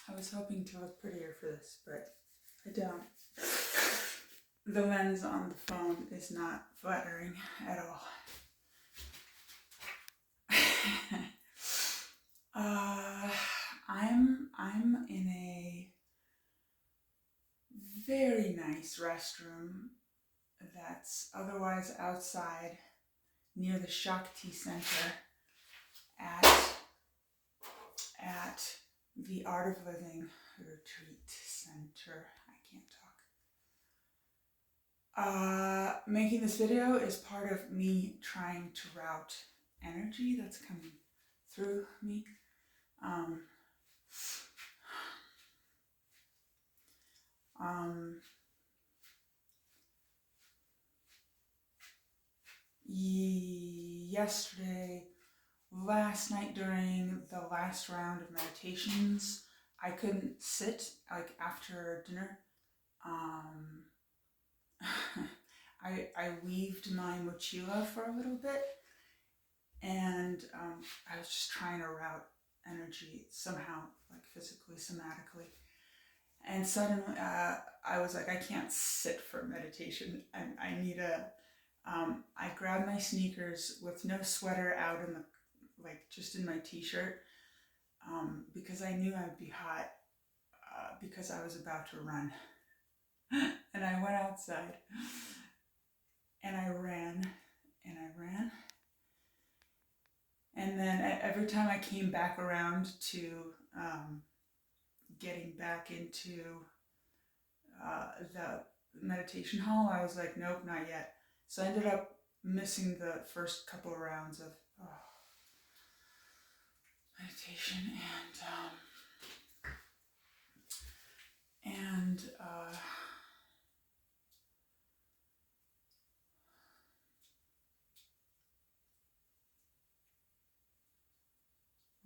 I was hoping to look prettier for this, but I don't. The lens on the phone is not flattering at all. I'm in a very nice restroom that's otherwise outside near the Shakti Center at the Art of Living Retreat Center. I can't talk. Making this video is part of me trying to route energy that's coming through me. Yesterday, last night during the last round of meditations, I couldn't sit like after dinner. I weaved my mochila for a little bit, and I was just trying to route energy somehow, like physically, somatically. And suddenly, I was like, I can't sit for meditation. I need I grabbed my sneakers with no sweater out in the, like just in my t-shirt, because I knew I'd be hot, because I was about to run. And I went outside, and I ran, and I ran. And then every time I came back around to getting back into the meditation hall, I was like, nope, not yet. So I ended up missing the first couple of rounds of meditation, and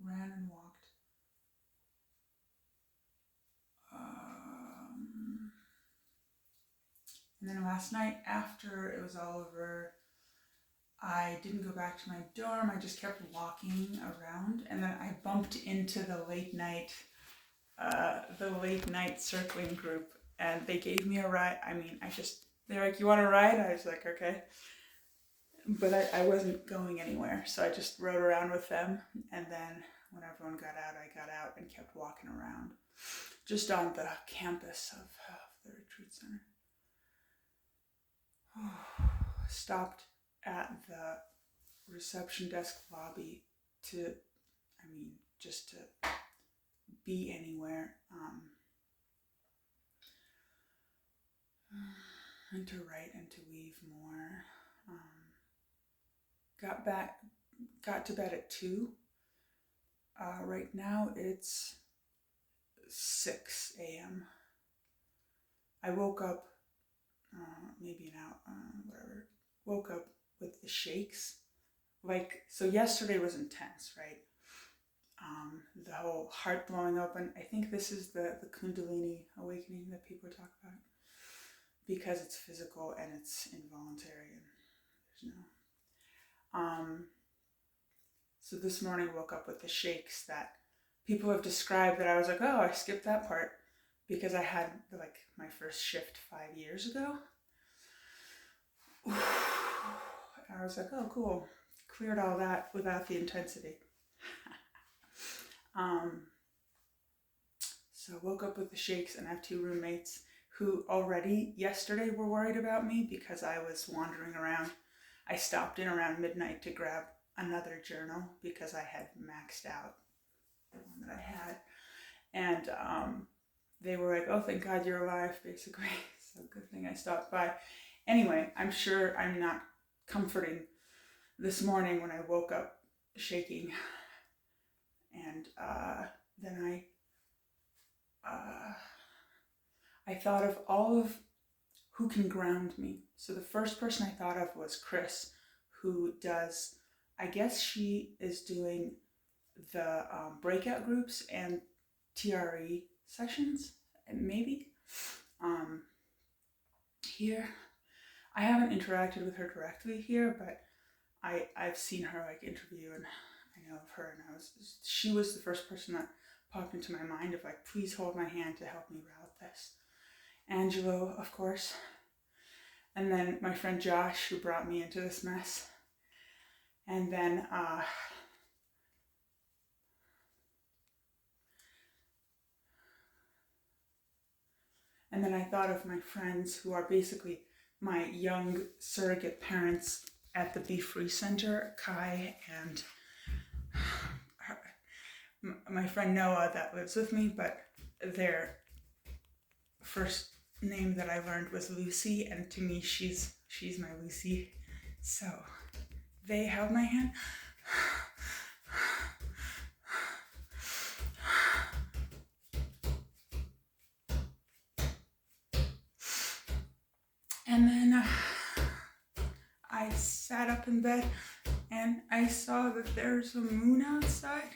ran and walked. And then last night, after it was all over, I didn't go back to my dorm. I just kept walking around, and then I bumped into the late night circling group, and they gave me a ride. I mean, they're like, you want a ride? I was like, okay. But I wasn't going anywhere, so I just rode around with them, and then when everyone got out, I got out and kept walking around, just on the campus of the retreat center. Stopped at the reception desk lobby just to be anywhere, and to write and to weave more. Got to bed at 2. Right now it's 6 a.m. I woke up, maybe an hour, whatever. Woke up with the shakes. So yesterday was intense, right? The whole heart blowing open. I think this is the Kundalini Awakening that people talk about, because it's physical and it's involuntary, and there's no. So this morning woke up with the shakes that people have described, that I was like, oh, I skipped that part, because I had my first shift 5 years ago. I was like, oh, cool. Cleared all that without the intensity. So woke up with the shakes, and I have 2 roommates who already yesterday were worried about me because I was wandering around. I stopped in around midnight to grab another journal because I had maxed out the one that I had. And they were like, oh, thank God you're alive, basically. So good thing I stopped by. Anyway, I'm sure I'm not comforting this morning when I woke up shaking. And then I thought of all of who can ground me. So the first person I thought of was Chris, who does, I guess she is doing the breakout groups and TRE sessions, maybe. Here, I haven't interacted with her directly here, but I've seen her interview, and I know of her, and she was the first person that popped into my mind of like, please hold my hand to help me route this. Angelo, of course. And then my friend Josh, who brought me into this mess. And then I thought of my friends who are basically my young surrogate parents at the Be Free Center, Kai and my friend Noah that lives with me, but their first name that I learned was Lucy, and to me she's my Lucy. So they held my hand. And then I sat up in bed and I saw that there's a moon outside.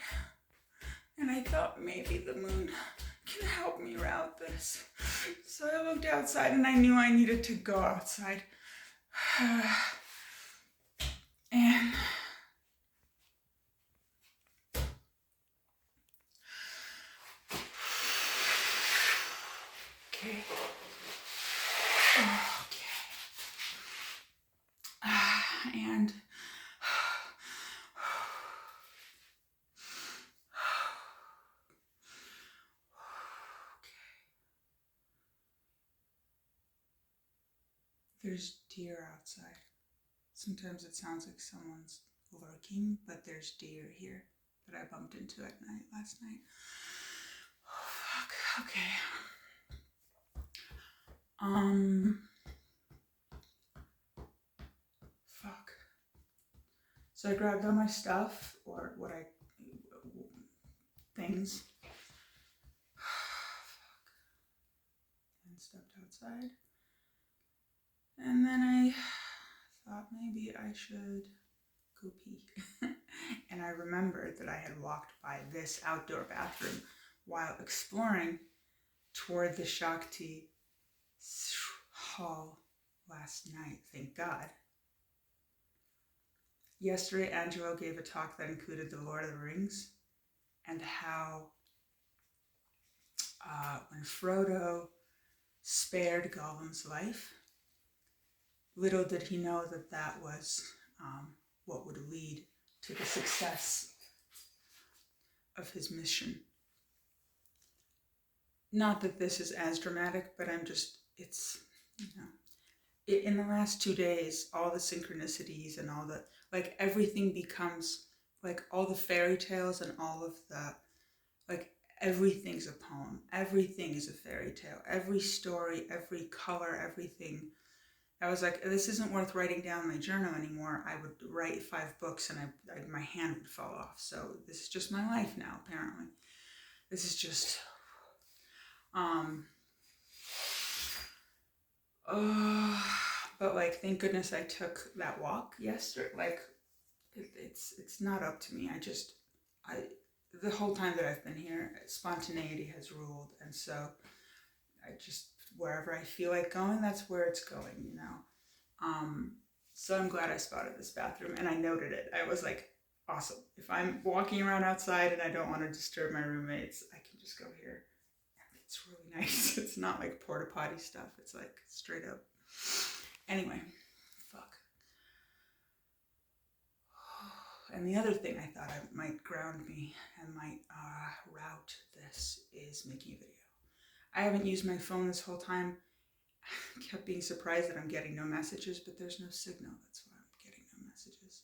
And I thought maybe the moon can help me route this. So I looked outside and I knew I needed to go outside. And okay. And there's deer outside. Sometimes it sounds like someone's lurking, but there's deer here that I bumped into at night last night. Oh, fuck. Okay. Fuck. So I grabbed all my stuff, or things. And stepped outside. And then I thought maybe I should go pee. And I remembered that I had walked by this outdoor bathroom while exploring toward the Shakti hall last night, thank God. Yesterday, Angelo gave a talk that included the Lord of the Rings and how when Frodo spared Gollum's life, little did he know that that was what would lead to the success of his mission. Not that this is as dramatic, but it's, in the last 2 days, all the synchronicities and all the, like, everything becomes, like, all the fairy tales and all of the, like, everything's a poem. Everything is a fairy tale. Every story, every color, everything. I was like, this isn't worth writing down in my journal anymore. I would write 5 books and my hand would fall off. So this is just my life now, apparently. This is just, but like, thank goodness I took that walk yesterday. Like, it's not up to me. The whole time that I've been here, spontaneity has ruled. And so I just, wherever I feel like going, that's where it's going, So I'm glad I spotted this bathroom and I noted it. I was like, awesome. If I'm walking around outside and I don't want to disturb my roommates, I can just go here. And it's really nice. It's not like porta potty stuff. It's like straight up. Anyway, fuck. And the other thing I thought might ground me and might route this is making a video. I haven't used my phone this whole time. I kept being surprised that I'm getting no messages, but there's no signal. That's why I'm getting no messages.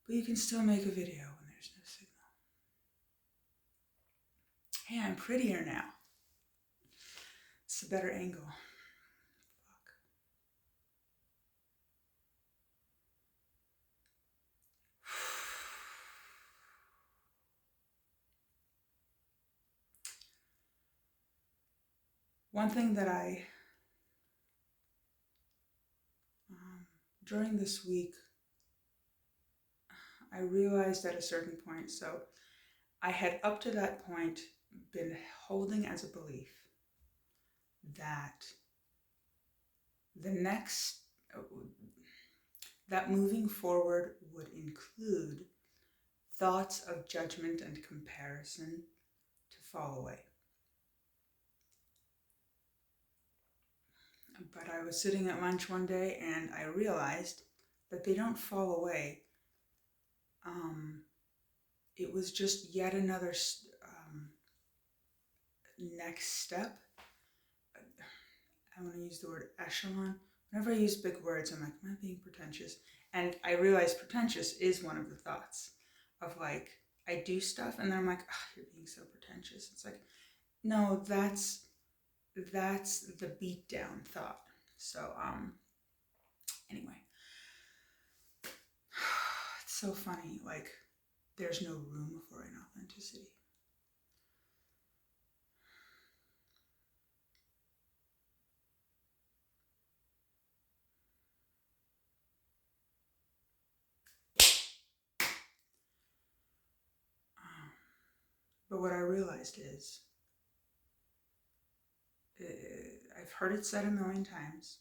But you can still make a video when there's no signal. Hey, I'm prettier now. It's a better angle. Fuck. One thing that during this week, I realized at a certain point, so I had up to that point been holding as a belief that that moving forward would include thoughts of judgment and comparison fall away. But I was sitting at lunch one day and I realized that they don't fall away. It was just yet another next step. I want to use the word echelon. Whenever I use big words, I'm like, am I being pretentious? And I realize pretentious is one of the thoughts of like, I do stuff and then I'm like, oh, you're being so pretentious. It's like, no, that's the beat down thought. So, anyway, it's so funny. Like, there's no room for inauthenticity. But what I realized is, I've heard it said a million times.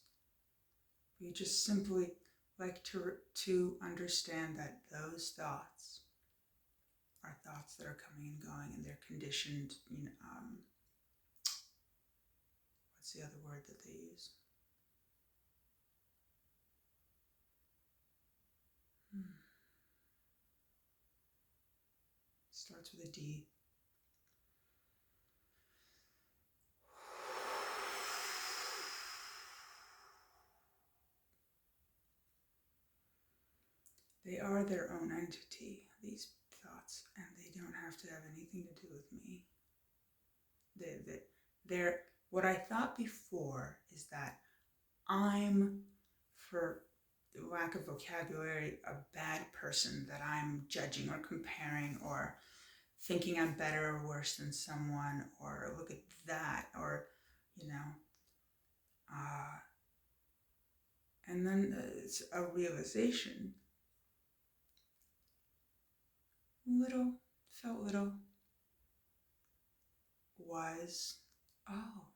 You just simply like to understand that those thoughts are thoughts that are coming and going, and they're conditioned. What's the other word that they use? Starts with a D. They are their own entity, these thoughts, and they don't have to have anything to do with me. They're what I thought before is that I'm, for lack of vocabulary, a bad person, that I'm judging or comparing or thinking I'm better or worse than someone, or look at that, or, and then it's a realization, felt little, was, oh,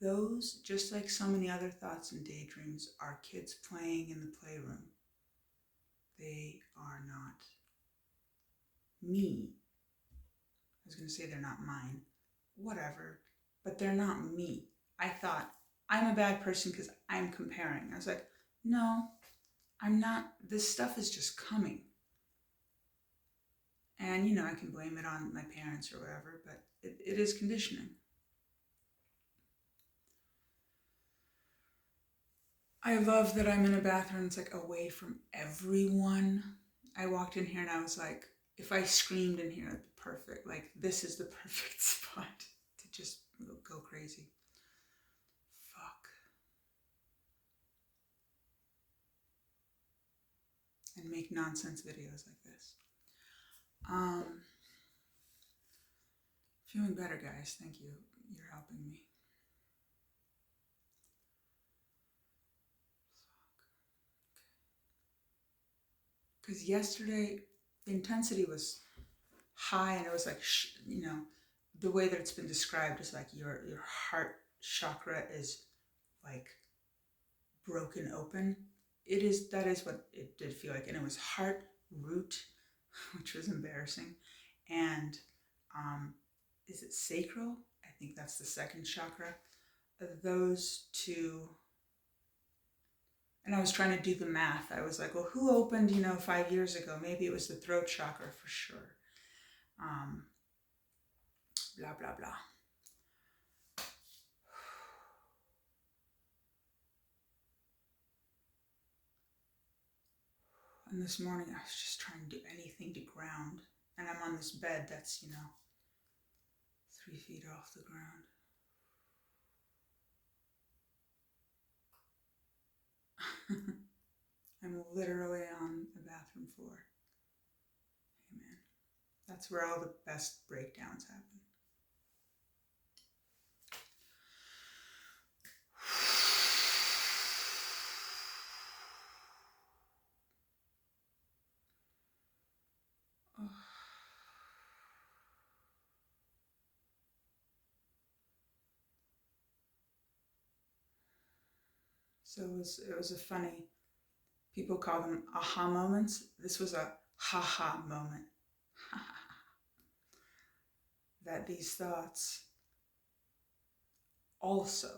those, just like so many other thoughts and daydreams, are kids playing in the playroom. They are not me. I was going to say they're not mine. Whatever. But they're not me. I thought, I'm a bad person because I'm comparing. I was like, no, I'm not. This stuff is just coming. And, I can blame it on my parents or whatever, but it is conditioning. I love that I'm in a bathroom. It's like away from everyone. I walked in here and I was like, if I screamed in here, it'd be perfect. Like, this is the perfect spot to just go crazy. Fuck. And make nonsense videos like this. Feeling better, guys. Thank you. You're helping me. Because yesterday, the intensity was high, and it was like, the way that it's been described is like your heart chakra is like broken open. That is what it did feel like. And it was heart, root, which was embarrassing. And is it sacral? I think that's the second chakra. Those two. And I was trying to do the math. I was like, well, who opened, 5 years ago? Maybe it was the throat chakra for sure. Blah, blah, blah. And this morning I was just trying to do anything to ground. And I'm on this bed that's, 3 feet off the ground. I'm literally on the bathroom floor. Amen. That's where all the best breakdowns happen. Oh. So it was a funny, people call them aha moments. This was a ha-ha moment. that these thoughts also,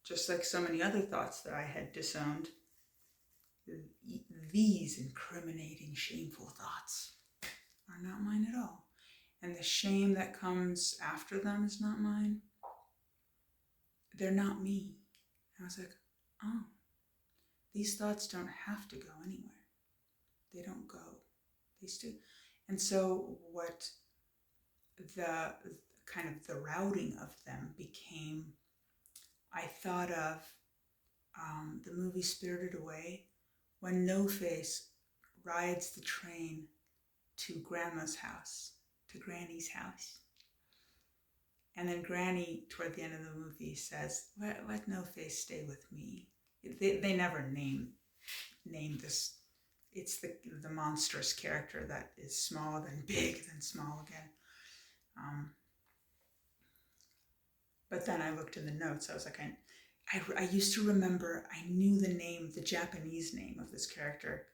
just like so many other thoughts that I had disowned, these incriminating, shameful thoughts are not mine at all. And the shame that comes after them is not mine. They're not me. And I was like, oh, these thoughts don't have to go anywhere. They don't go. They stay. And so what the kind of the routing of them became, I thought of the movie Spirited Away, when No Face rides the train to Grandma's house, to Granny's house. And then Granny, toward the end of the movie, says, let No Face stay with me. They never name this. It's the monstrous character that is small, then big, then small again. But then I looked in the notes. I was like, I used to remember, I knew the name, the Japanese name of this character.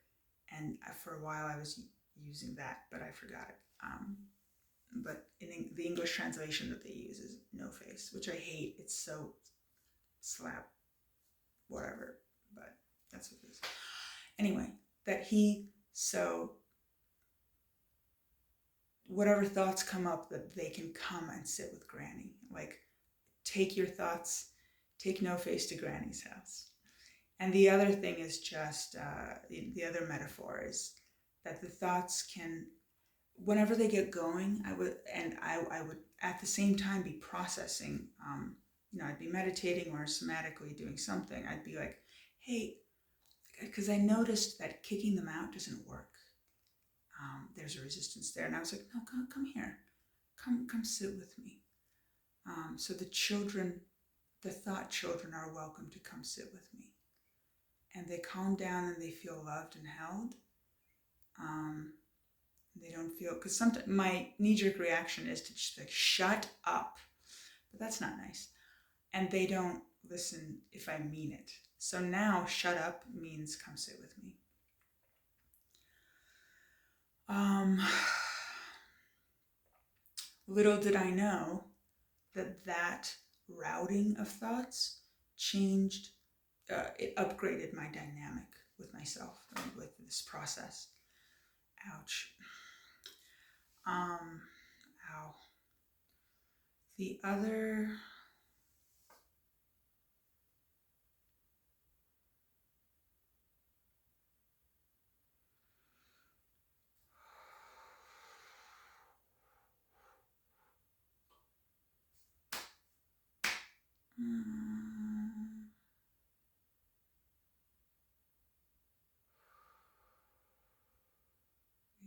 And for a while I was using that, but I forgot it. But in the English translation that they use is No Face, which I hate. It's so slap, whatever, but that's what it is. Anyway, so whatever thoughts come up, that they can come and sit with Granny. Like, take your thoughts, take No Face to Granny's house. And the other thing is just, the other metaphor is that the thoughts can, whenever they get going, I would at the same time be processing, I'd be meditating or somatically doing something. I'd be like, hey, because I noticed that kicking them out doesn't work. There's a resistance there. And I was like, no, come here. Come sit with me. So the thought children are welcome to come sit with me. And they calm down and they feel loved and held. They don't feel, because sometimes my knee-jerk reaction is to just like, shut up. But that's not nice. And they don't listen if I mean it. So now shut up means come sit with me. Little did I know that routing of thoughts changed, it upgraded my dynamic with myself, with this process. Ouch. Ow. The other...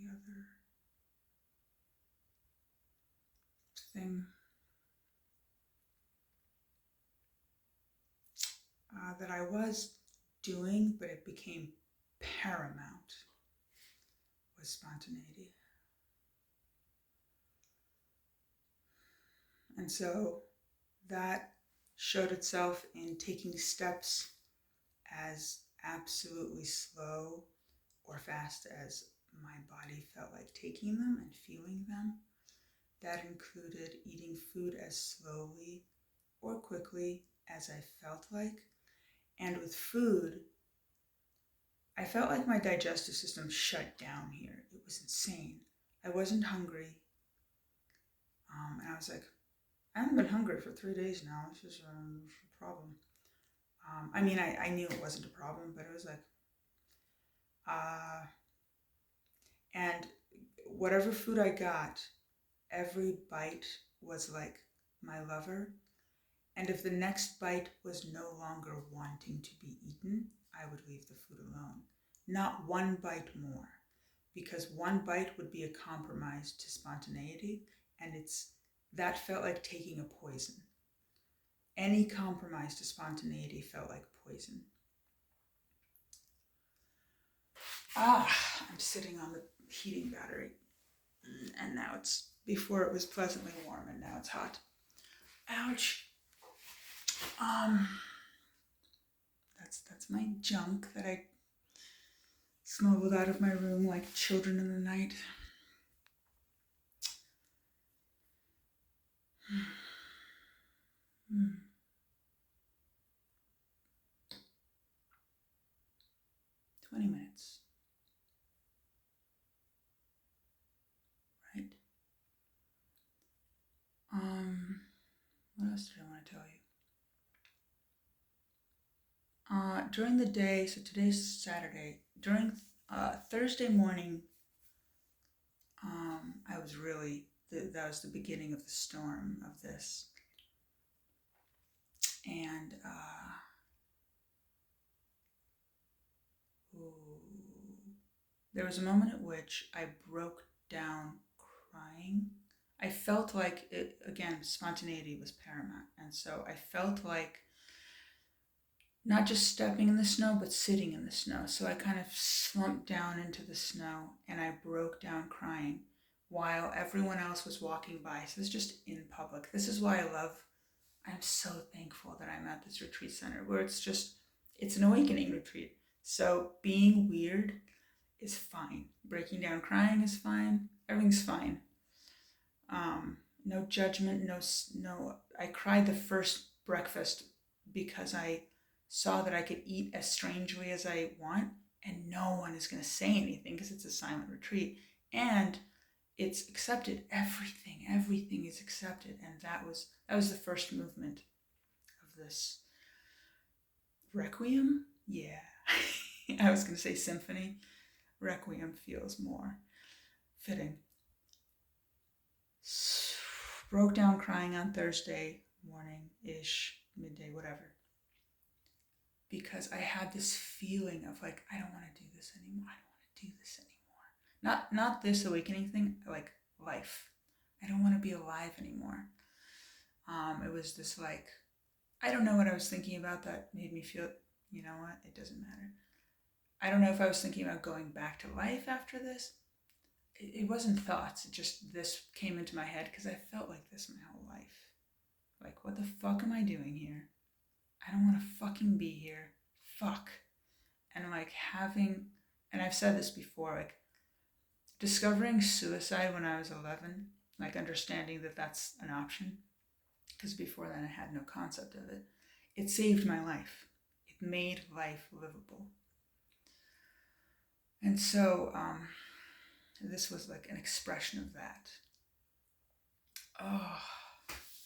the other thing that I was doing, but it became paramount, was spontaneity. And so that showed itself in taking steps as absolutely slow or fast as my body felt like taking them and feeling them. That included eating food as slowly or quickly as I felt like. And with food, I felt like my digestive system shut down here. It was insane. I wasn't hungry. And I was like, I haven't been hungry for 3 days now. This is a problem. I mean, I knew it wasn't a problem, but it was like, and whatever food I got, every bite was like my lover. And if the next bite was no longer wanting to be eaten, I would leave the food alone. Not one bite more, because one bite would be a compromise to spontaneity, and that felt like taking a poison. Any compromise to spontaneity felt like poison. I'm sitting on the heating battery, and now before it was pleasantly warm, and now it's hot. Ouch. That's my junk that I smuggled out of my room like children in the night. else did I want to tell you? During the day, so today's Saturday, during Thursday morning, I was really, that was the beginning of the storm of this. And there was a moment at which I broke down crying. I felt like, it, again, spontaneity was paramount. And so I felt like not just stepping in the snow, but sitting in the snow. So I kind of slumped down into the snow and I broke down crying while everyone else was walking by. So it's just in public. This is why I'm so thankful that I'm at this retreat center where it's an awakening retreat. So being weird is fine. Breaking down crying is fine. Everything's fine. No judgment, no. I cried the first breakfast because I saw that I could eat as strangely as I want and no one is going to say anything because it's a silent retreat and it's accepted. Everything is accepted. And that was the first movement of this requiem. Yeah. I was going to say symphony. Requiem feels more fitting. Broke down crying on Thursday morning-ish, midday, whatever. Because I had this feeling of like, I don't want to do this anymore. Not this awakening thing, like life. I don't want to be alive anymore. It was this like, I don't know what I was thinking about that made me feel, you know what, it doesn't matter. I don't know if I was thinking about going back to life after this. It wasn't thoughts, it just, this came into my head because I felt like this my whole life. Like, what the fuck am I doing here? I don't want to fucking be here. Fuck. And like and I've said this before, like discovering suicide when I was 11, like understanding that that's an option, because before then I had no concept of it. It saved my life. It made life livable. And so this was like an expression of that. Oh,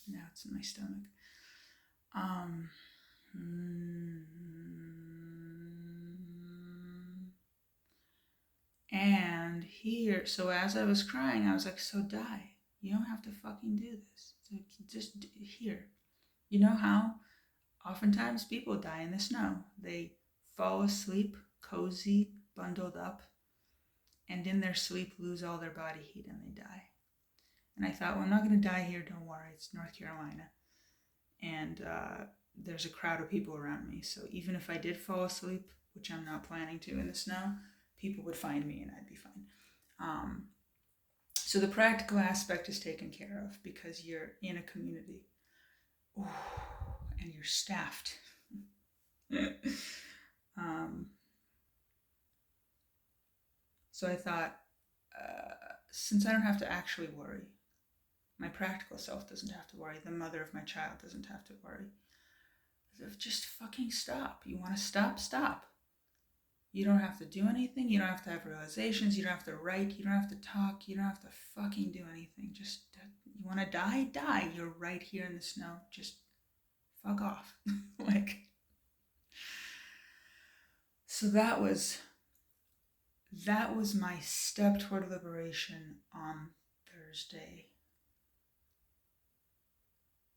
now it's in my stomach. And here, so as I was crying, I was like, so die. You don't have to fucking do this. So just here. You know how oftentimes people die in the snow. They fall asleep, cozy, bundled up, and in their sleep lose all their body heat and they die. And I thought, well, I'm not going to die here. Don't worry. It's North Carolina. And there's a crowd of people around me. So even if I did fall asleep, which I'm not planning to in the snow, people would find me and I'd be fine. So the practical aspect is taken care of because you're in a community. Ooh, and you're staffed. So I thought, since I don't have to actually worry, my practical self doesn't have to worry, the mother of my child doesn't have to worry. Just fucking stop. You want to stop? Stop. You don't have to do anything. You don't have to have realizations. You don't have to write. You don't have to talk. You don't have to fucking do anything. Just, you want to die? Die. You're right here in the snow. Just fuck off. Like, so that was my step toward liberation on Thursday.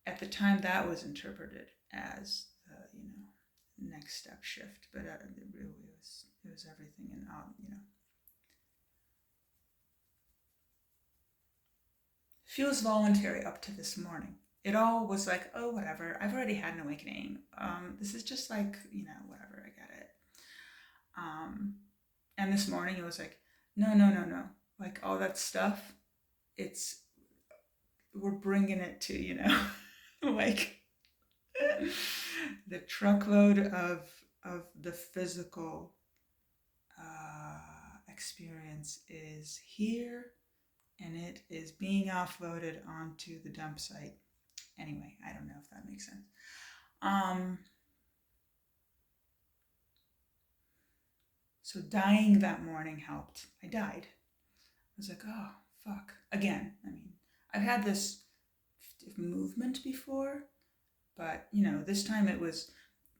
At the time, that was interpreted as the, next step shift, but it really was everything, and feels voluntary up to this morning. It all was like, oh, whatever. I've already had an awakening. This is just like, whatever. I get it. And this morning it was like, no. Like all that stuff, we're bringing it to, like the truckload of the physical experience is here, and it is being offloaded onto the dump site. Anyway, I don't know if that makes sense. So dying that morning helped. I died. I was like, oh, fuck. Again, I mean, I've had this movement before, But, this time it was,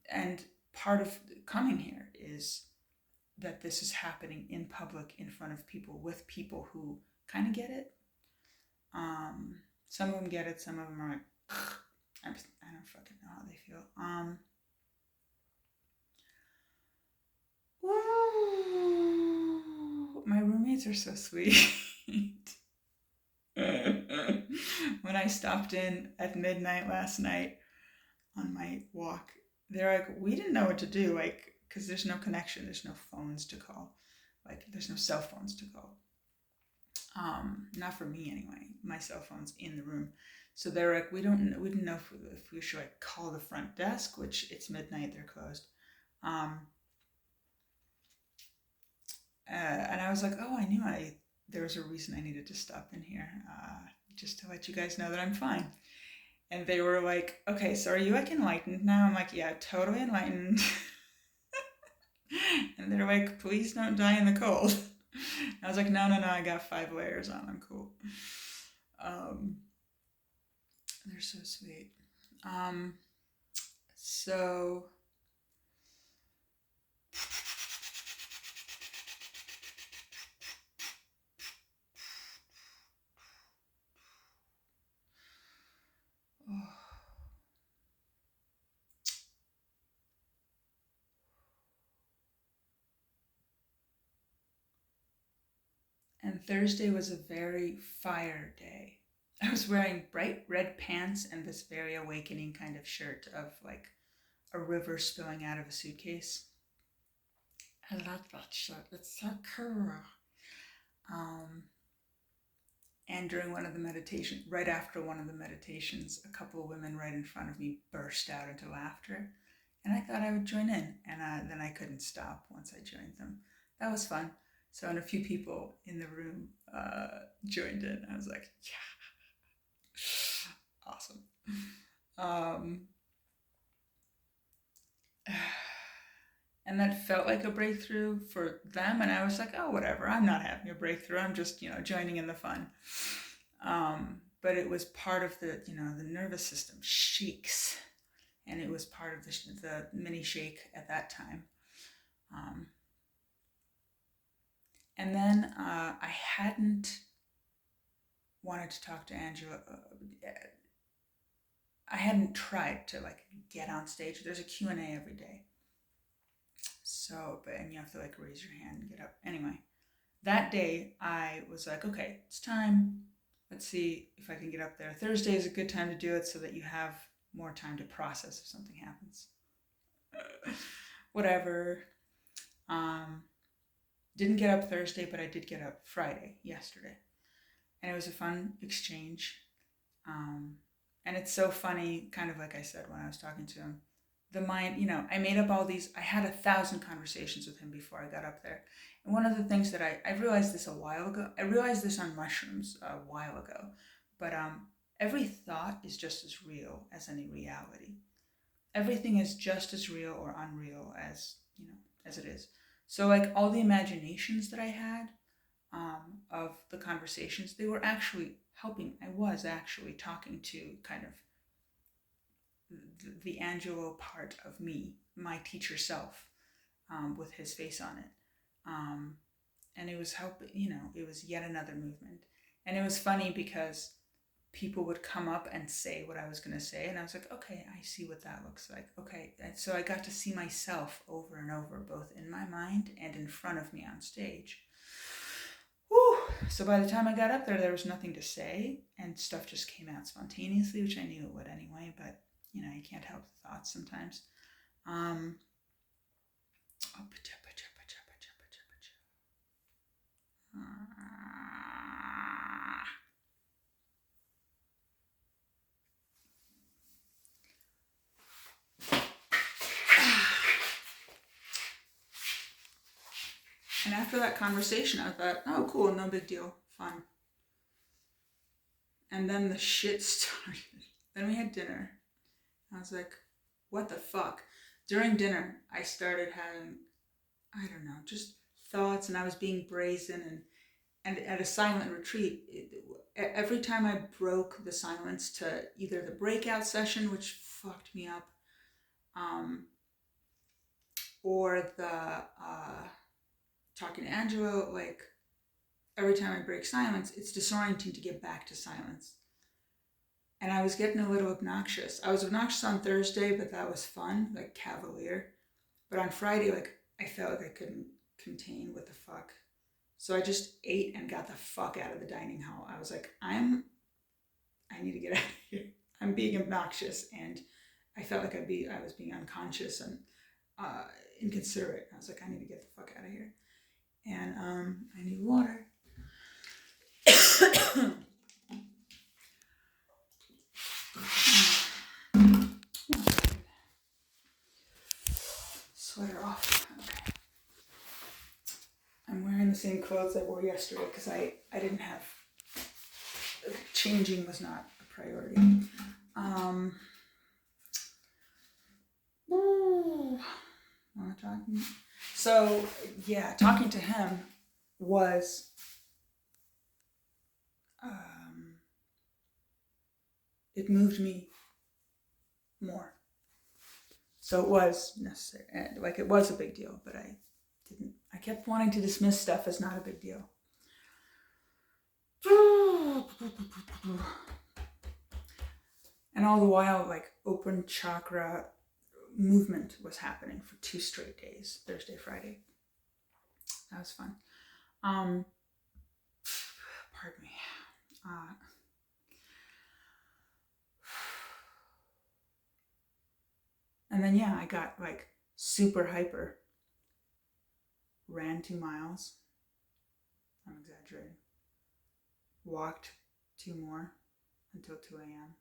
and part of coming here is that this is happening in public in front of people with people who kind of get it. Some of them get it, some of them are like, I don't fucking know how they feel. My roommates are so sweet. When I stopped in at midnight last night on my walk, they're like, we didn't know what to do, like, because there's no connection, there's no phones to call, like, there's no cell phones to call. Not for me anyway. My cell phone's in the room, so they're like, we didn't know if we should like call the front desk, which it's midnight, they're closed. And I was like, oh, I knew there was a reason I needed to stop in here, just to let you guys know that I'm fine. And they were like, okay, so are you like enlightened now? I'm like, yeah, totally enlightened. And they're like, please don't die in the cold. I was like, no, I got 5 layers on, I'm cool. They're so sweet. So and Thursday was a very fire day. I was wearing bright red pants and this very awakening kind of shirt of like a river spilling out of a suitcase. I love that shirt. It's so cool. And during one of the meditations, right after one of the meditations, a couple of women right in front of me burst out into laughter. And I thought I would join in. And then I couldn't stop once I joined them. That was fun. So, and a few people in the room joined in. I was like, yeah, awesome. And that felt like a breakthrough for them. And I was like, oh, whatever. I'm not having a breakthrough. I'm just, joining in the fun. But it was part of the, the nervous system shakes. And it was part of the mini shake at that time. And then I hadn't wanted to talk to Angela. I hadn't tried to like get on stage. There's a Q&A every day. So, and you have to like raise your hand and get up. Anyway, that day I was like, okay, it's time. Let's see if I can get up there. Thursday is a good time to do it so that you have more time to process if something happens. Whatever. Didn't get up Thursday, but I did get up Friday, yesterday. And it was a fun exchange. And it's so funny, kind of like I said when I was talking to him, the mind, I made up I had 1,000 conversations with him before I got up there. And one of the things that I realized this a while ago, I realized this on mushrooms a while ago, but every thought is just as real as any reality. Everything is just as real or unreal as, as it is. So like all the imaginations that I had of the conversations, they were actually helping. I was actually talking to kind of the Angelo part of me, my teacher self, with his face on it. And it was helping, it was yet another movement. And it was funny because people would come up and say what I was going to say. And I was like, okay, I see what that looks like. Okay. And so I got to see myself over and over, both in my mind and in front of me on stage. Whew. So by the time I got up there was nothing to say and stuff just came out spontaneously, which I knew it would anyway, but you can't help the thoughts sometimes. And after that conversation, I thought, oh, cool, no big deal, fun. And then the shit started. Then we had dinner. I was like, what the fuck? During dinner, I started having, I don't know, just thoughts, and I was being brazen, and And at a silent retreat, every time I broke the silence to either the breakout session, which fucked me up, or the talking to Angelo, like every time I break silence, it's disorienting to get back to silence. And I was getting a little obnoxious. I was obnoxious on Thursday, but that was fun, like cavalier. But on Friday, like I felt like I couldn't contain what the fuck. So I just ate and got the fuck out of the dining hall. I was like, I need to get out of here. I'm being obnoxious, and I felt like I was being unconscious and inconsiderate. I was like, I need to get the fuck out of here, and I need water. Sweater off. Okay. I'm wearing the same clothes I wore yesterday because I didn't have, changing was not a priority. So yeah, talking to him was it moved me more. So it was necessary, and like it was a big deal, but I kept wanting to dismiss stuff as not a big deal. And all the while, like open chakra movement was happening for 2 straight days, Thursday, Friday. That was fun. Pardon me. And then yeah, I got like super hyper. Ran 2 miles. I'm exaggerating. Walked 2 more until 2 a.m.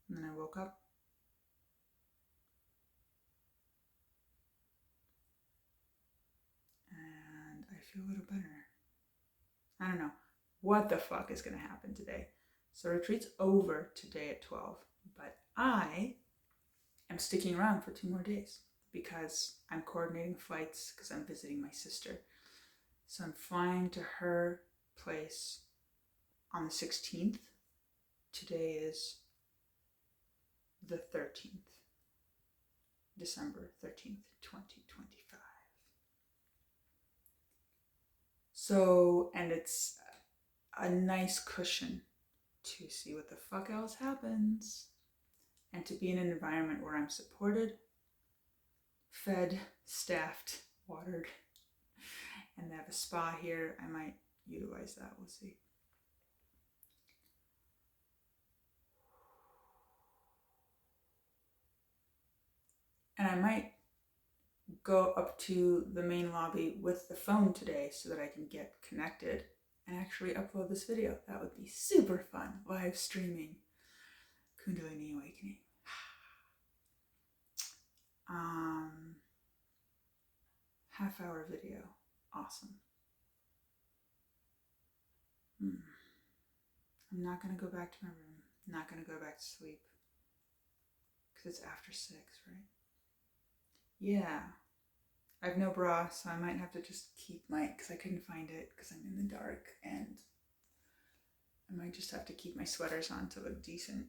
And then I woke up. And I feel a little better. I don't know what the fuck is going to happen today. So retreat's over today at 12. But I am sticking around for 2 more days because I'm coordinating flights because I'm visiting my sister. So I'm flying to her place on the 16th. Today is the 13th. December 13th, 2025. So, and it's a nice cushion to see what the fuck else happens and to be in an environment where I'm supported, fed, staffed, watered, and they have a spa here. I might utilize that, we'll see. And I might go up to the main lobby with the phone today so that I can get connected and actually upload this video. That would be super fun. Live streaming Kundalini Awakening. Half-hour video. Awesome. I'm not going to go back to my room. I'm not going to go back to sleep. Because it's after 6, right? Yeah. I have no bra, so I might have to just keep because I couldn't find it because I'm in the dark, and I might just have to keep my sweaters on to look decent.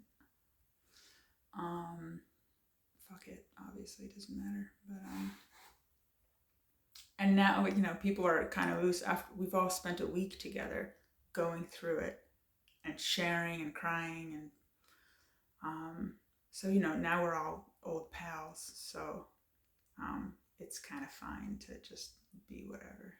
Fuck it, obviously it doesn't matter, but and now, people are kind of loose after we've all spent a week together going through it and sharing and crying, and so now we're all old pals, so it's kind of fine to just be whatever.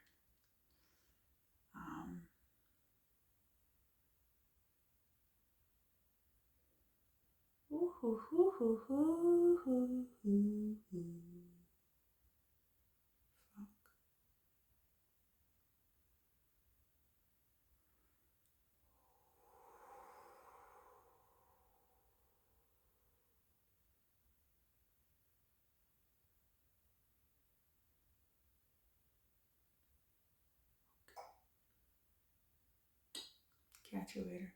Catch you later.